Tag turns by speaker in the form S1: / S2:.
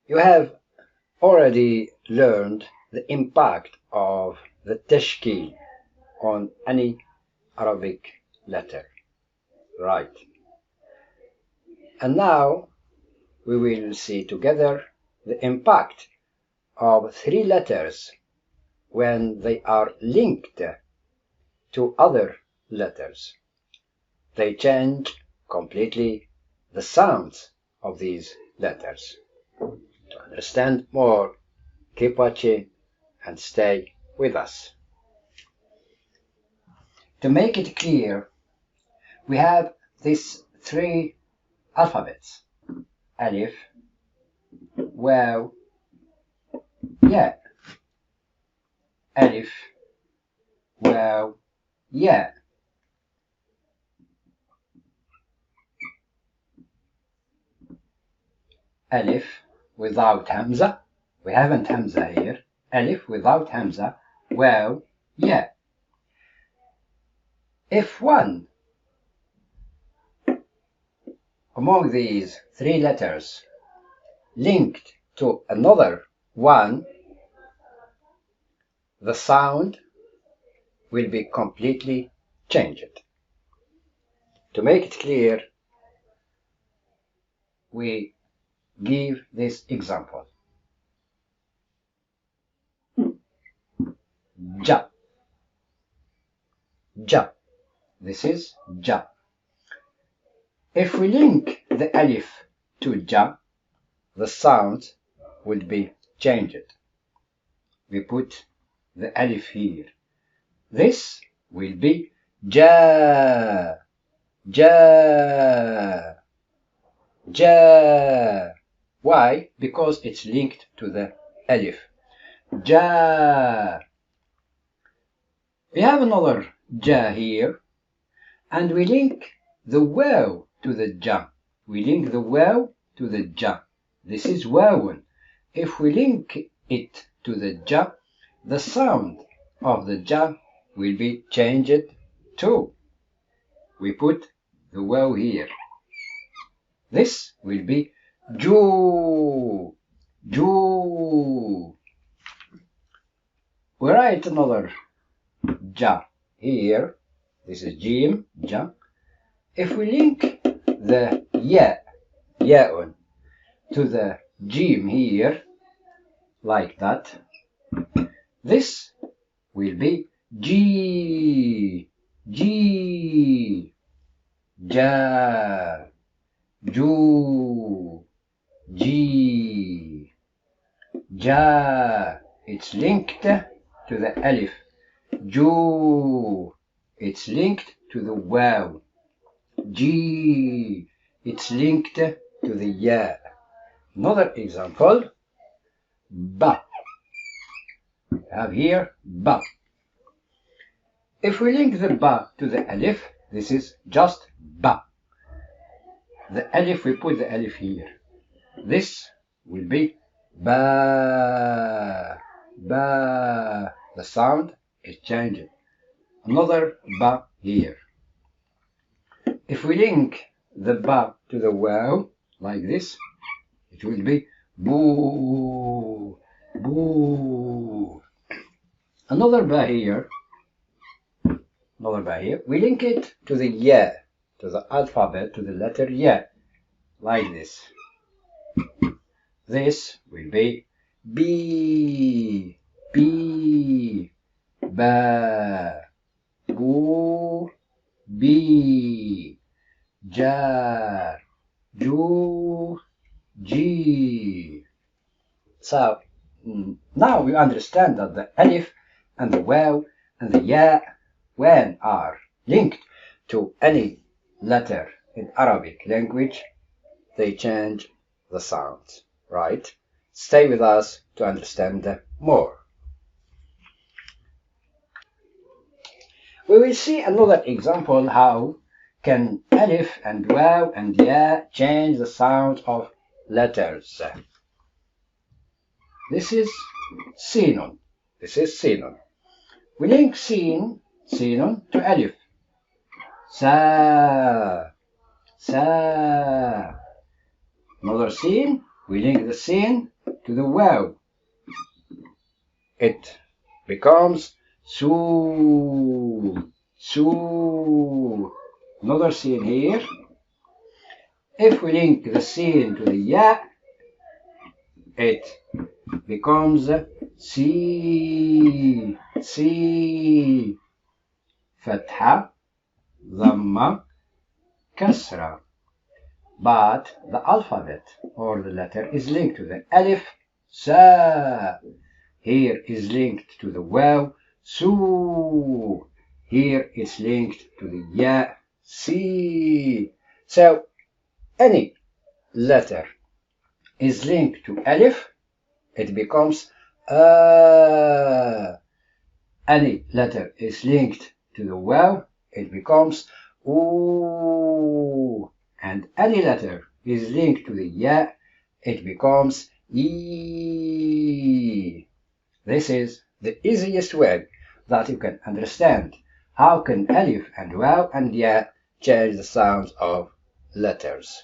S1: You have already learned the impact of the تشكيل on any Arabic letter, right? And now we will see together the impact of three letters when they are linked to other letters. They change completely the sounds of these letters. To understand more, keep watching and stay with us. To make it clear, we have these three alphabets: alif, waw, ya. Alif, waw, ya. Alif without hamza. We haven't hamza here. Alif without hamza. Waw, ya. If one among these three letters linked to another one, the sound will be completely changed. To make it clear, we give this example. Ja. Ja. This is ja. If we link the alif to ja, the sound will be changed. We put the alif here. This will be ja. Ja. Ja. Why? Because it's linked to the alif. Ja. We have another ja here, and we link the waw to the ja. We link the waw to the ja. This is wawun. If we link it to the ja, the sound of the ja will be changed too. We put the waw here. This will be ju. Ju. We write another ja here. This is jim, ja. If we link the ya, ya'un, to the jim here, like that, this will be ji, ji, ja, ju, ji, ja. It's linked to the alif. Ju, it's linked to the waw. Ji, it's linked to the ya. Another example, ba. We have here ba. If we link the ba to the alif, this is just ba. The alif, we put the alif here. This will be ba, ba. The sound is changing. Another ba here. If we link the ba to the waw, like this, it will be boo, boo. Another ba here. Another ba here. We link it to the ya, to the alphabet, to the letter ya, like this. This will be b, b, ba, boo, b, ja, ju, ji. So now we understand that the alif and the waw and the ya, when are linked to any letter in Arabic language, they change the sounds, right? Stay with us to understand more. We will see another example how can alif and waw and ya change the sound of letters. This is sinun. This is sinun. We link sinun to alif. Sa, sa. Another sin, we link the sin to the waw, it becomes su. Su. Another scene here. If we link the sin to the ya, it becomes si. Si. Fatha, dhamma, kasra. But the alphabet or the letter is linked to the alif, sa. Here is linked to the waw, su. Here is linked to the ya, si. So any letter is linked to alif, it becomes a. Any letter is linked to the waw, it becomes oo. And any letter is linked to the ya, it becomes e. This is the easiest way that you can understand how can alif and waw and ya change the sounds of letters.